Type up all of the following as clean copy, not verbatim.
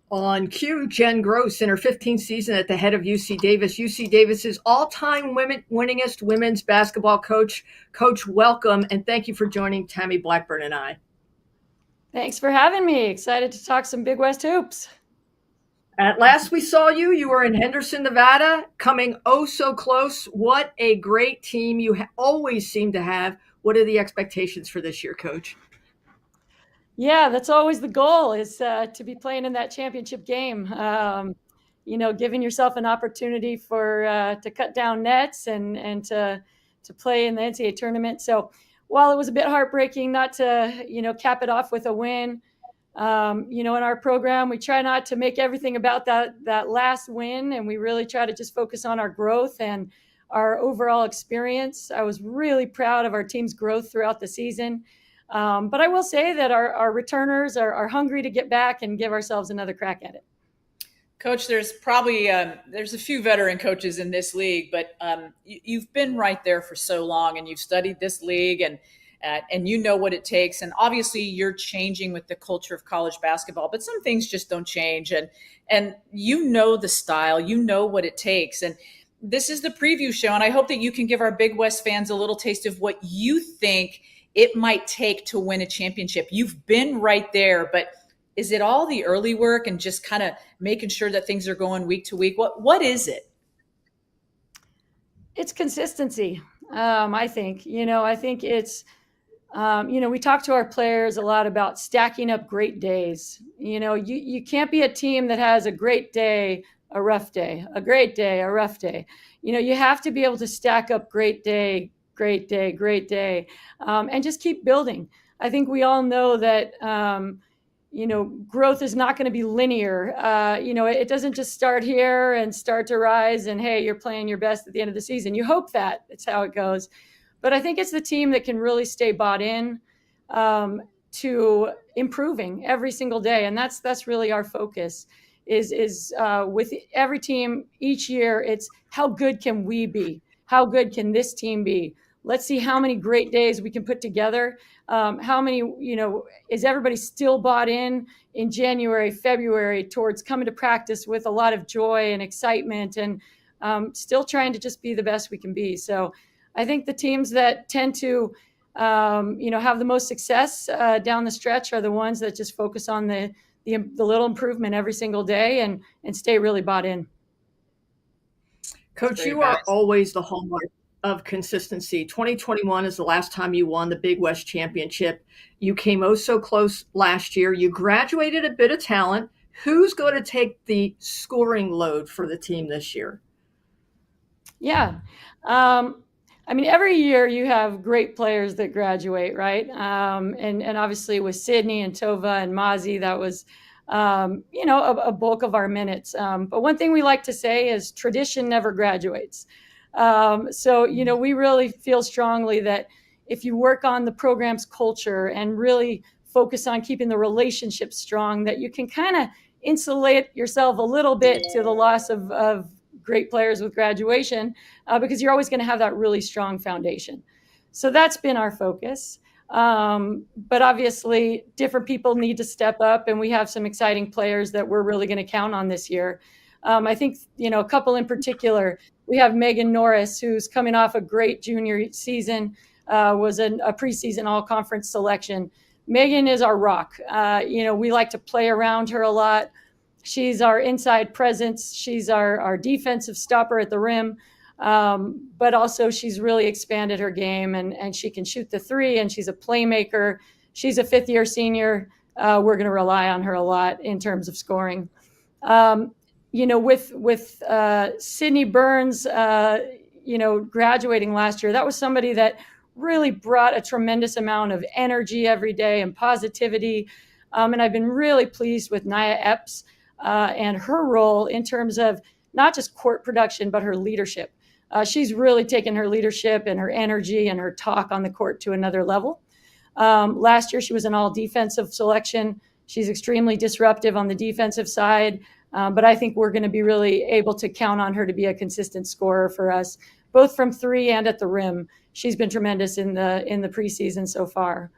On cue, Jen Gross in her 15th season at the head of UC Davis. UC Davis's all-time winningest women's basketball coach. Coach, welcome, and thank you for joining Tammy, Blackburn, and I. Thanks for having me. Excited to talk some Big West hoops. At last we saw you, you were in Henderson, Nevada, coming oh so close. What a great team you always seem to have. What are the expectations for this year, Coach? Yeah, that's always the goal is to be playing in that championship game. Giving yourself an opportunity for to cut down nets and to play in the NCAA tournament. So while it was a bit heartbreaking not to cap it off with a win, in our program we try not to make everything about that last win, and we really try to just focus on our growth and our overall experience. I was really proud of our team's growth throughout the season. But I will say that our returners are hungry to get back and give ourselves another crack at it. Coach, there's probably there's a few veteran coaches in this league, but you've been right there for so long, and you've studied this league, and you know what it takes. And obviously, you're changing with the culture of college basketball, but some things just don't change. And you know the style, you know what it takes. And this is the preview show, and I hope that you can give our Big West fans a little taste of what you think it might take to win a championship. You've been right there, but is it all the early work and just kind of making sure that things are going week to week? What is it? It's consistency. I think, it's, we talk to our players a lot about stacking up great days. You can't be a team that has a great day, a rough day, a great day, a rough day. You have to be able to stack up great day, great day, great day, and just keep building. I think we all know that, growth is not going to be linear. It doesn't just start here and start to rise and, hey, you're playing your best at the end of the season. You hope that it's how it goes. But I think it's the team that can really stay bought in to improving every single day. And that's really our focus is with every team each year. It's how good can we be? How good can this team be? Let's see how many great days we can put together. How many, is everybody still bought in January, February towards coming to practice with a lot of joy and excitement and still trying to just be the best we can be. So I think the teams that tend to, have the most success down the stretch are the ones that just focus on the little improvement every single day and stay really bought in. Coach, you are always the hallmark of consistency. 2021 is the last time you won the Big West Championship. You came oh so close last year. You graduated a bit of talent. Who's going to take the scoring load for the team this year? Yeah. Every year you have great players that graduate, right? And obviously with Sydney and Tova and Mozzie, that was, a bulk of our minutes. But one thing we like to say is tradition never graduates. We really feel strongly that if you work on the program's culture and really focus on keeping the relationship strong, that you can kind of insulate yourself a little bit to the loss of great players with graduation, because you're always going to have that really strong foundation. So that's been our focus. But obviously different people need to step up, and we have some exciting players that we're really going to count on this year. I think, a couple in particular, we have Megan Norris, who's coming off a great junior season, was a preseason all-conference selection. Megan is our rock. We like to play around her a lot. She's our inside presence. She's our defensive stopper at the rim. But also she's really expanded her game, and she can shoot the three, and she's a playmaker. She's a fifth-year senior. We're going to rely on her a lot in terms of scoring. With Sydney Burns, graduating last year, that was somebody that really brought a tremendous amount of energy every day and positivity. And I've been really pleased with Nia Epps and her role in terms of not just court production, but her leadership. She's really taken her leadership and her energy and her talk on the court to another level. Last year, she was an all-defensive selection. She's extremely disruptive on the defensive side. But I think we're going to be really able to count on her to be a consistent scorer for us, both from three and at the rim. She's been tremendous in the preseason so far.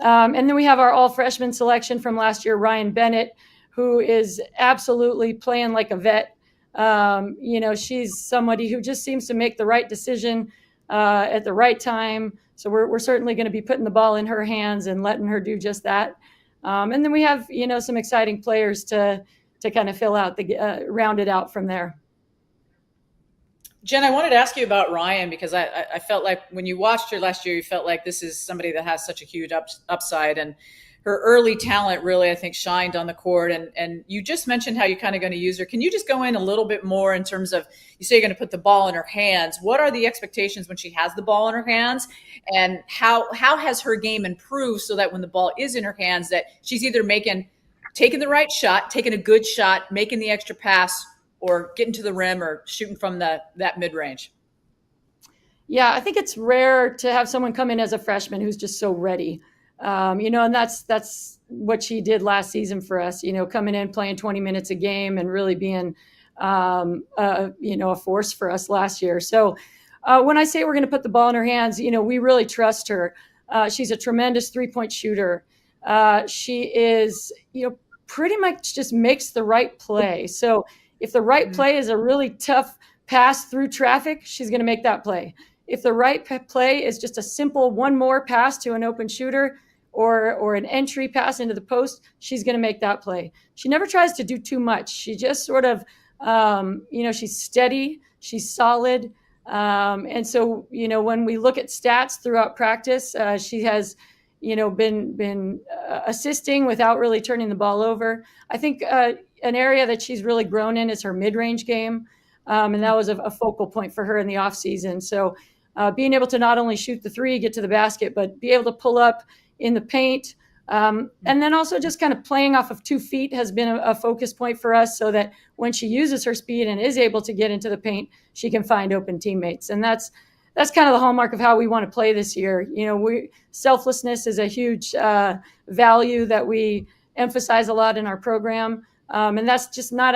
And then we have our all-freshman selection from last year, Ryan Bennett, who is absolutely playing like a vet. She's somebody who just seems to make the right decision at the right time. So we're certainly going to be putting the ball in her hands and letting her do just that. And then we have, some exciting players to kind of fill out round it out from there. Jen, I wanted to ask you about Ryan because I felt like when you watched her last year, you felt like this is somebody that has such a huge upside, and her early talent really, I think, shined on the court. And you just mentioned how you're kind of going to use her. Can you just go in a little bit more in terms of, you say you're going to put the ball in her hands. What are the expectations when she has the ball in her hands, and how has her game improved so that when the ball is in her hands, that she's either taking the right shot, taking a good shot, making the extra pass, or getting to the rim or shooting from that mid-range? Yeah, I think it's rare to have someone come in as a freshman who's just so ready. And that's what she did last season for us, coming in, playing 20 minutes a game and really being, a force for us last year. So when I say we're going to put the ball in her hands, we really trust her. She's a tremendous 3-point shooter. She is, pretty much just makes the right play. So if the right play is a really tough pass through traffic, she's going to make that play. If the right play is just a simple one more pass to an open shooter or an entry pass into the post, she's going to make that play. She never tries to do too much. She just sort of, she's steady, she's solid. And so, when we look at stats throughout practice, she has, been assisting without really turning the ball over. I think an area that she's really grown in is her mid-range game. And that was a focal point for her in the offseason. So being able to not only shoot the three, get to the basket, but be able to pull up in the paint. And then also just kind of playing off of 2 feet has been a focus point for us, so that when she uses her speed and is able to get into the paint, she can find open teammates. And that's kind of the hallmark of how we want to play this year. Selflessness is a huge value that we emphasize a lot in our program. And that's just not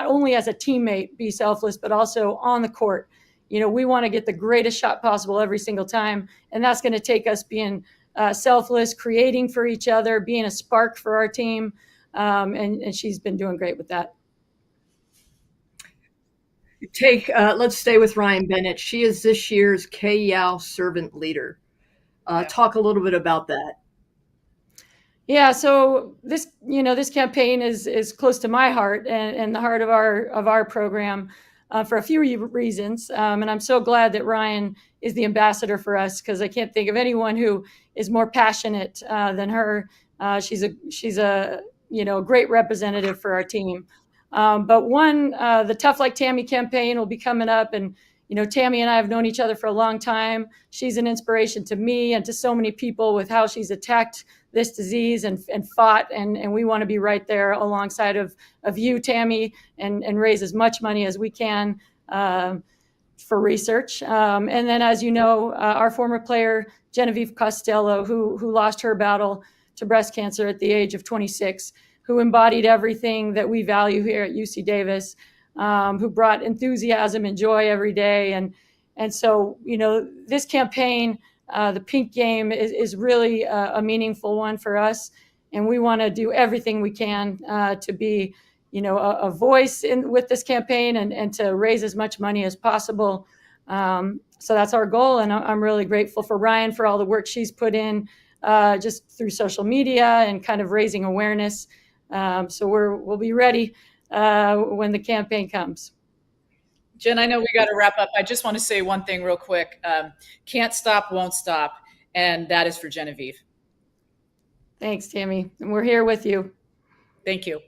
only as a teammate be selfless, but also on the court. We want to get the greatest shot possible every single time. And that's going to take us being selfless, creating for each other, being a spark for our team. And she's been doing great with that. Let's stay with Ryan Bennett. She is this year's K-Yow servant leader. Talk a little bit about that. Yeah, so this campaign is close to my heart and the heart of our program for a few reasons. And I'm so glad that Ryan is the ambassador for us, because I can't think of anyone who is more passionate than her. She's a great representative for our team. But the Tough Like Tammy campaign will be coming up, and Tammy and I have known each other for a long time. She's an inspiration to me and to so many people with how she's attacked this disease and fought. And we want to be right there alongside of you, Tammy, and raise as much money as we can for research. And then, as you know, our former player, Genevieve Costello, who lost her battle to breast cancer at the age of 26, who embodied everything that we value here at UC Davis, who brought enthusiasm and joy every day. And so, this campaign, the Pink Game, is really a meaningful one for us. And we want to do everything we can to be, a voice with this campaign and to raise as much money as possible. So that's our goal. And I'm really grateful for Ryan for all the work she's put in just through social media and kind of raising awareness. So we'll be ready when the campaign comes. Jen, I know we got to wrap up. I just want to say one thing real quick. Can't stop, won't stop. And that is for Genevieve. Thanks, Tammy. And we're here with you. Thank you.